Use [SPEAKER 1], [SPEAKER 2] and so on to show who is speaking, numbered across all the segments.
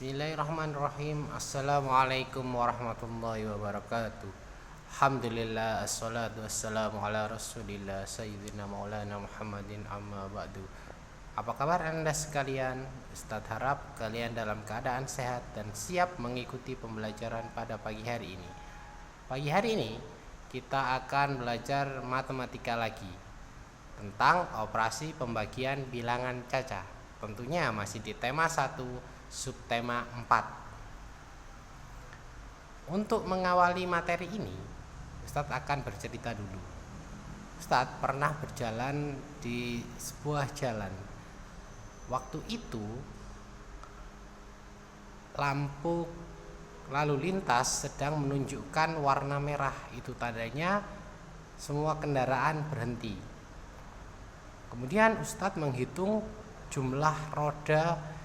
[SPEAKER 1] Bismillahirrahmanirrahim. Assalamualaikum warahmatullahi wabarakatuh. Alhamdulillah, assalatu wassalamu ala rasulillah Sayyidina maulana Muhammadin amma ba'du. Apa kabar anda sekalian? Ustadz harap kalian dalam keadaan sehat dan siap mengikuti pembelajaran pada pagi hari ini. Pagi hari ini kita akan belajar matematika lagi tentang operasi pembagian bilangan cacah. Tentunya masih di tema 1 subtema 4. Untuk mengawali materi ini, Ustadz akan bercerita dulu. Ustadz pernah berjalan di sebuah jalan. Waktu itu lampu lalu lintas sedang menunjukkan warna merah. Itu tandanya semua kendaraan berhenti. Kemudian Ustadz menghitung jumlah roda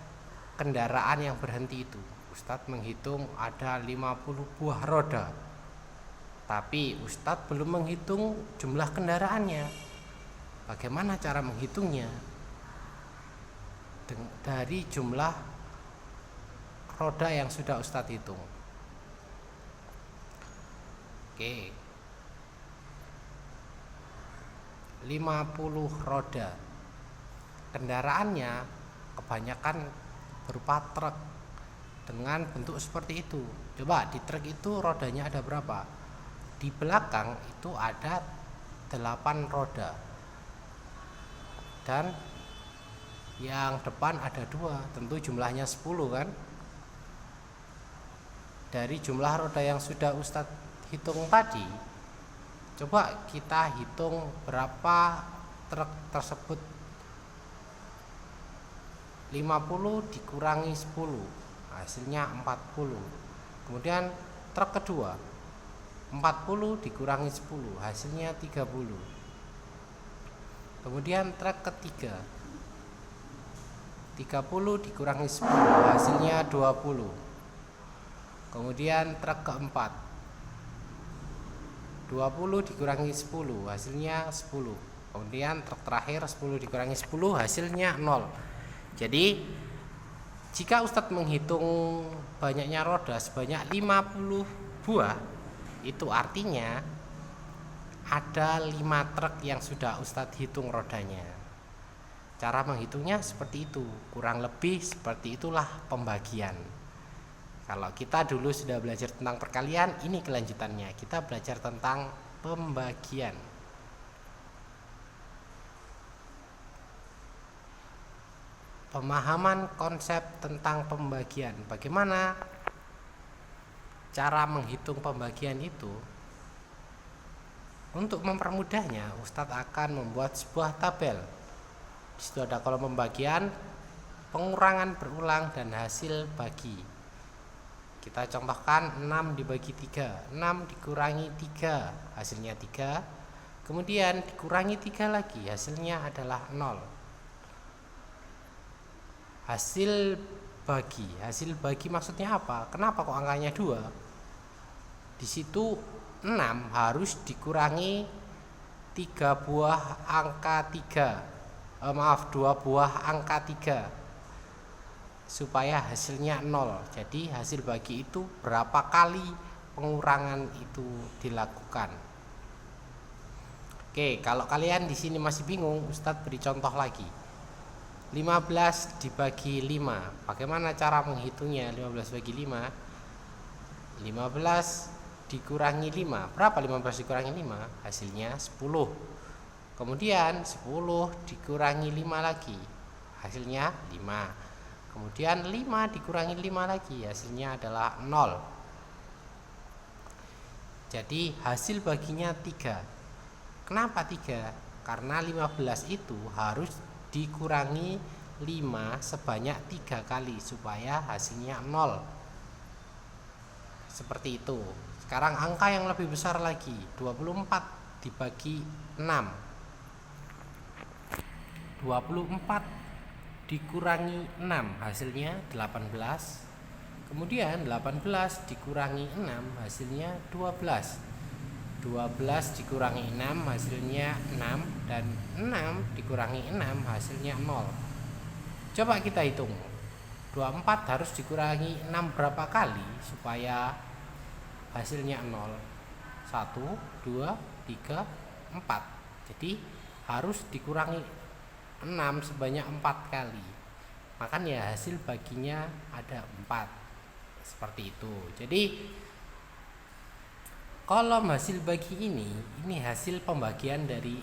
[SPEAKER 1] kendaraan yang berhenti itu. Ustadz menghitung ada 50 buah roda. Tapi Ustadz belum menghitung jumlah kendaraannya. Bagaimana cara menghitungnya? Dari jumlah roda yang sudah Ustadz hitung. Oke. 50 roda. Kendaraannya kebanyakan berupa truk dengan bentuk seperti itu. Coba di truk itu rodanya ada berapa? Di belakang itu ada 8 roda. Dan yang depan ada 2. Tentu jumlahnya 10 kan? Dari jumlah roda yang sudah Ustadz hitung tadi, coba kita hitung berapa truk tersebut. 50 dikurangi 10 hasilnya 40. Kemudian truk kedua 40 dikurangi 10 hasilnya 30. Kemudian truk ketiga 30 dikurangi 10 hasilnya 20. Kemudian truk keempat 20 dikurangi 10 hasilnya 10. Kemudian truk terakhir 10 dikurangi 10 hasilnya 0. Jadi jika Ustadz menghitung banyaknya roda sebanyak 50 buah, itu artinya ada 5 truk yang sudah Ustadz hitung rodanya. Cara menghitungnya seperti itu, kurang lebih seperti itulah pembagian. Kalau kita dulu sudah belajar tentang perkalian, ini kelanjutannya, kita belajar tentang pembagian. Pemahaman konsep tentang pembagian. Bagaimana cara menghitung pembagian itu? Untuk mempermudahnya, Ustadz akan membuat sebuah tabel. Di situ ada kolom pembagian, pengurangan berulang, dan hasil bagi. Kita contohkan 6 dibagi 3. 6 dikurangi 3, hasilnya 3. Kemudian dikurangi 3 lagi, hasilnya adalah 0. Hasil bagi maksudnya apa? Kenapa kok angkanya 2? Di situ 6 harus dikurangi 2 buah angka 3 supaya hasilnya 0. Jadi hasil bagi itu berapa kali pengurangan itu dilakukan. Oke, kalau kalian di sini masih bingung, Ustadz beri contoh lagi. 15 dibagi 5. Bagaimana cara menghitungnya? 15 bagi 5. 15 dikurangi 5. Berapa 15 dikurangi 5? Hasilnya 10. Kemudian 10 dikurangi 5 lagi. Hasilnya 5. Kemudian 5 dikurangi 5 lagi. Hasilnya adalah 0. Jadi hasil baginya 3. Kenapa 3? Karena 15 itu harus dikurangi 5 sebanyak 3 kali supaya hasilnya 0. Seperti itu. Sekarang angka yang lebih besar lagi, 24 dibagi 6. 24 dikurangi 6 hasilnya 18. Kemudian 18 dikurangi 6 hasilnya 12. 12 dikurangi 6 hasilnya 6, dan 6 dikurangi 6 hasilnya 0. Coba kita hitung. 24 harus dikurangi 6 berapa kali supaya hasilnya 0? 1, 2, 3, 4. Jadi harus dikurangi 6 sebanyak 4 kali. Makanya hasil baginya ada 4. Seperti itu. Jadi kolom hasil bagi ini hasil pembagian dari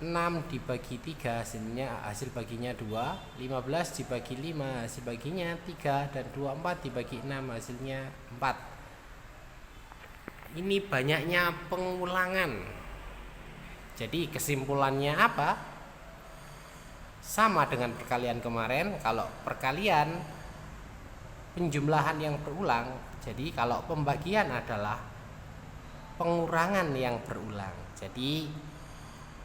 [SPEAKER 1] 6 dibagi 3 hasil baginya 2, 15 dibagi 5 hasil baginya 3, dan 24 dibagi 6 hasilnya 4. Ini banyaknya pengulangan. Jadi kesimpulannya apa? Sama dengan perkalian kemarin. Kalau perkalian penjumlahan yang berulang, jadi kalau pembagian adalah pengurangan yang berulang. Jadi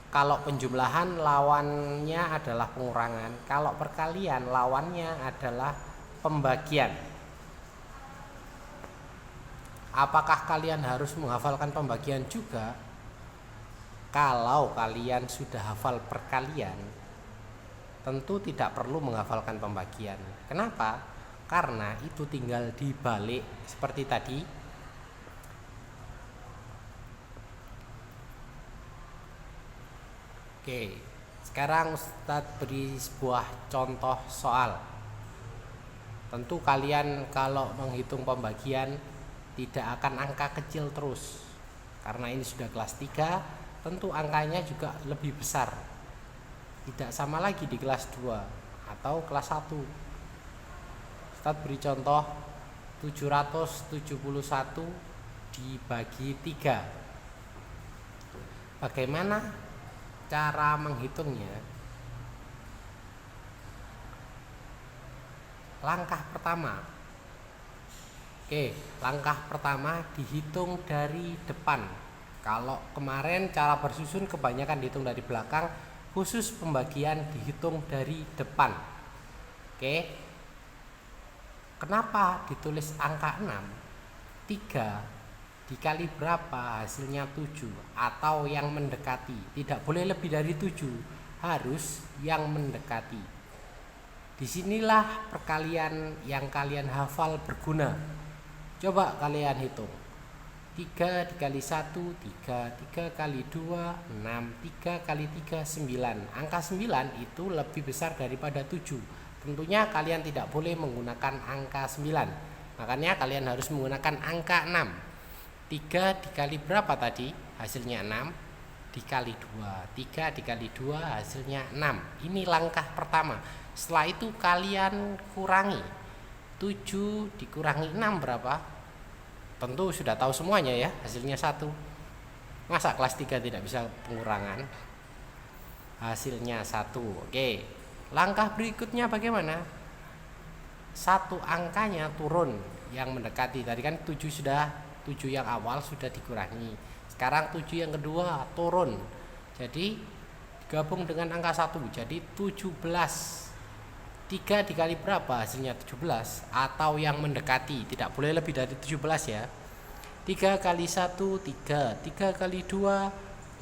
[SPEAKER 1] kalau penjumlahan lawannya adalah pengurangan, kalau perkalian lawannya adalah pembagian. Apakah kalian harus menghafalkan pembagian juga? Kalau kalian sudah hafal perkalian, tentu tidak perlu menghafalkan pembagian. Kenapa? Karena itu tinggal dibalik seperti tadi. Oke, sekarang Ustadz beri sebuah contoh soal. Tentu kalian kalau menghitung pembagian tidak akan angka kecil terus. Karena ini sudah kelas 3, tentu angkanya juga lebih besar. Tidak sama lagi di kelas 2 atau kelas 1. Ustadz beri contoh 771 dibagi 3. Bagaimana cara menghitungnya? Langkah pertama. Langkah pertama dihitung dari depan. Kalau kemarin cara bersusun kebanyakan dihitung dari belakang, khusus pembagian dihitung dari depan. Kenapa ditulis angka 6? 3 dikali berapa hasilnya 7 atau yang mendekati. Tidak boleh lebih dari 7, harus yang mendekati. Disinilah perkalian yang kalian hafal berguna. Coba kalian hitung. 3 dikali 1, 3, 3 kali 2, 6, 3 kali 3, 9. Angka 9 itu lebih besar daripada 7. Tentunya kalian tidak boleh menggunakan angka 9. Makanya kalian harus menggunakan angka 6. 3 dikali berapa tadi? Hasilnya 6 dikali 2. 3 dikali 2 hasilnya 6. Ini langkah pertama. Setelah itu kalian kurangi. 7 dikurangi 6 berapa? Tentu sudah tahu semuanya ya, hasilnya 1. Masa kelas 3 tidak bisa pengurangan? Hasilnya 1. Oke. Langkah berikutnya bagaimana? 1 angkanya turun yang mendekati. Tadi kan 7 yang awal sudah dikurangi. Sekarang 7 yang kedua turun. Jadi gabung dengan angka 1 jadi 17. 3 dikali berapa? Hasilnya 17 atau yang mendekati. Tidak boleh lebih dari 17 ya. 3 kali 1 3, 3 kali 2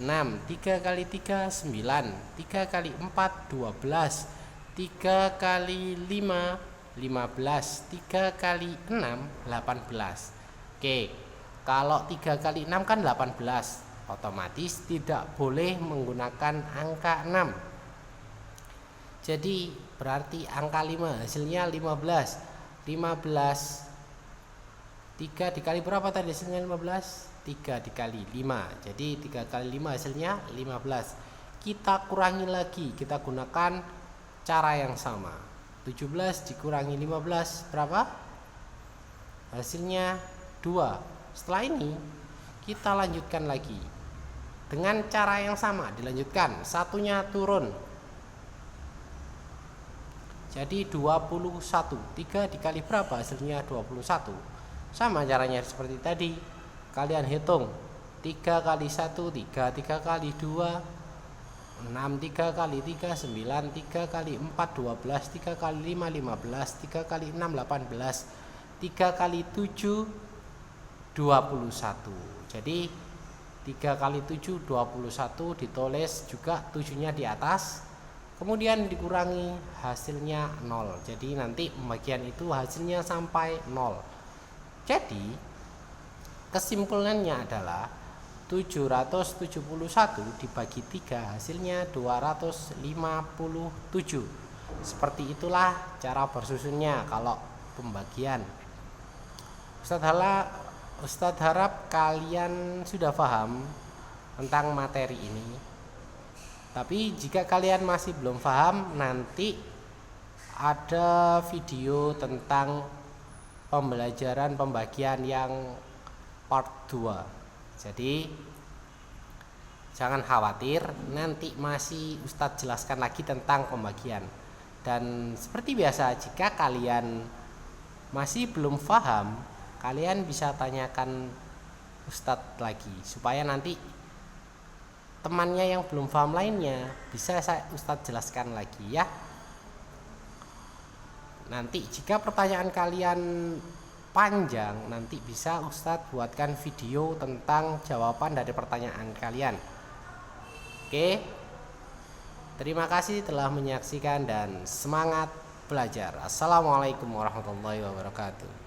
[SPEAKER 1] 6, 3 kali 3 9, 3 kali 4 12, 3 kali 5 15, 3 kali 6 18. Kalau 3 kali 6 kan 18. Otomatis tidak boleh menggunakan angka 6. Jadi berarti angka 5 hasilnya 15. 15 3 dikali berapa tadi hasilnya 15? 3 dikali 5. Jadi 3 kali 5 hasilnya 15. Kita kurangi lagi, kita gunakan cara yang sama. 17 dikurangi 15 berapa? Hasilnya 2. Setelah ini kita lanjutkan lagi dengan cara yang sama, dilanjutkan, satunya turun. Jadi 21. 3 dikali berapa? Hasilnya 21. Sama caranya seperti tadi. Kalian hitung. 3 kali 1 3, 3 kali 2 6, 3 kali 3 9, 3 kali 4 12, 3 kali 5 15, 3 kali 6 18, 3 kali 7 21. Jadi 3 kali 7 21, ditulis juga 7-nya di atas. kemudian dikurangi hasilnya 0. Jadi nanti pembagian itu hasilnya sampai 0. Jadi kesimpulannya adalah 771 dibagi 3 hasilnya 257. Seperti itulah cara bersusunnya kalau pembagian. Ustadz harap kalian sudah paham tentang materi ini. Tapi jika kalian masih belum paham, nanti ada video tentang pembelajaran pembagian yang part 2. Jadi jangan khawatir, nanti masih Ustadz jelaskan lagi tentang pembagian. Dan seperti biasa, jika kalian masih belum paham, kalian bisa tanyakan Ustadz lagi, supaya nanti temannya yang belum paham lainnya bisa Ustadz jelaskan lagi ya. Nanti jika pertanyaan kalian panjang, nanti bisa Ustadz buatkan video tentang jawaban dari pertanyaan kalian. Oke, terima kasih telah menyaksikan dan semangat belajar. Assalamualaikum warahmatullahi wabarakatuh.